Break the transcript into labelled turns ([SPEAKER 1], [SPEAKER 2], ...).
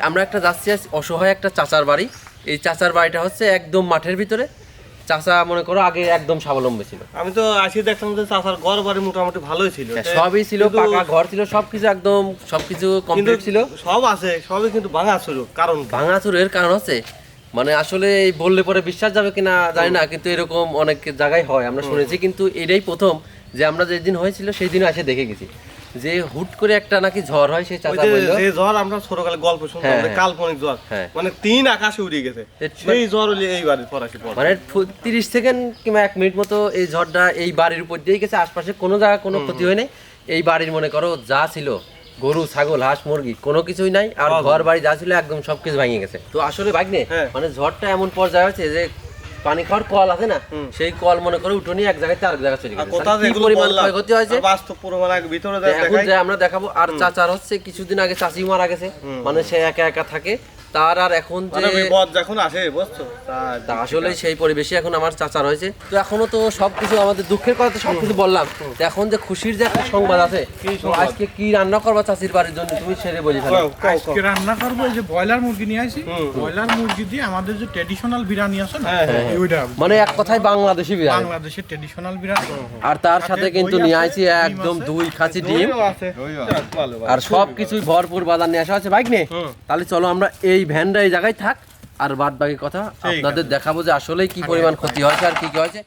[SPEAKER 1] আমরা একটা যাচ্ছি অসহায় একটা চাচার বাড়ি। এই চাচার বাড়িটা হচ্ছে একদম মাঠের ভিতরে। চাচা মনে করো আগে একদম স্বাবলম্বী ছিল।
[SPEAKER 2] আমি তো আসি দেখলাম যে চাচার ঘর বাড়ি মোটামুটি ভালোই ছিল,
[SPEAKER 1] সবই ছিল, পাকা ঘর ছিল, সবকিছু একদম সবকিছু কমপ্লিট ছিল,
[SPEAKER 2] সব আছে, সবই কিন্তু ভাঙাচুর। কারণ
[SPEAKER 1] ভাঙাচুরের কারণ হচ্ছে মানে আসলে এই বললে পরে বিশ্বাস যাবে কিনা জানি না, কিন্তু এরকম অনেক জায়গায় হয় আমরা শুনেছি, কিন্তু এটাই প্রথম যে আমরা যেদিন হয়েছিল সেই দিন এসে দেখে গেছি যে হুট করে একটা নাকি ঝড় হয়। সেই চাচা বলল
[SPEAKER 2] যে ঝড় আমরা ছোটকালে গল্প শুনতাম, যে কাল্পনিক ঝড়, মানে 3 আকাশে উড়ে গেছে, সেই ঝড় হলে এই বাড়ির ফরাসি পড়ে
[SPEAKER 1] মানে 30 সেকেন্ড কিংবা 1 মিনিট মতো এই ঝড়টা এই বাড়ির উপর দিয়ে গেছে। আশপাশে কোনো জায়গায় কোনো ক্ষতি হয় নাই। এই বাড়ির মনে করো যা ছিল গরু ছাগল হাঁস মুরগি কোনো কিছুই নাই, আর ঘর বাড়ি যা ছিল একদম সবকিছু ভেঙে গেছে। তো আসলে ভাগ্নে মানে ঝড়টা এমন পর্যায়ে হয়েছে যে পানি খাওয়ার কল আছে না, সেই কল মনে করে উঠোনি এক জায়গায় আরেক জায়গায় চলে গেছে। কি পরিমাণ ক্ষয়ক্ষতি হয়েছে
[SPEAKER 2] বাস্তব প্রমাণ আগে ভিতরে
[SPEAKER 1] এখন যে আমরা দেখাবো। আর চাচার হচ্ছে কিছুদিন আগে চাচি মারা গেছে, মানে সে একা একা থাকে, তার আর এখন যে
[SPEAKER 2] বিপদ যখন আসে বুঝছো,
[SPEAKER 1] তা আসলে সেই পরিবেশে এখন আমার চাচার হয়েছে। তো এখনো তো সবকিছু আমাদের দুঃখের কথা তো সবকিছু বললাম, তো এখন যে খুশির যে একটা সংবাদ আছে, আজকে কি রান্না করবা চাচির বাড়ির জন্য তুমি সেরে বলি ফেলো।
[SPEAKER 3] আজকে রান্না করবো এই যে ব্রয়লার মুরগি নিয়ে আসি, ব্রয়লার মুরগি দিয়ে আমাদের যে ট্র্যাডিশনাল বিরিয়ানি আছে না, ওইটা
[SPEAKER 1] মানে এক কথায় বাংলাদেশি বিরিয়ানি,
[SPEAKER 3] বাংলাদেশের ট্র্যাডিশনাল বিরিয়ানি।
[SPEAKER 1] আর তার সাথে কিন্তু নিয়ে আসি একদম 2 খাসি ডিম, আর সবকিছুই ভরপুর বাজার নিয়ে আসা আছে বাইক নিয়ে। তাহলে চলো আমরা এই ভ্যানটা এই জায়গায় থাক, আর বাদ বাকি কথা আপনাদের দেখাবো যে আসলে কি পরিমাণ ক্ষতি হয়েছে আর কি কি হয়েছে।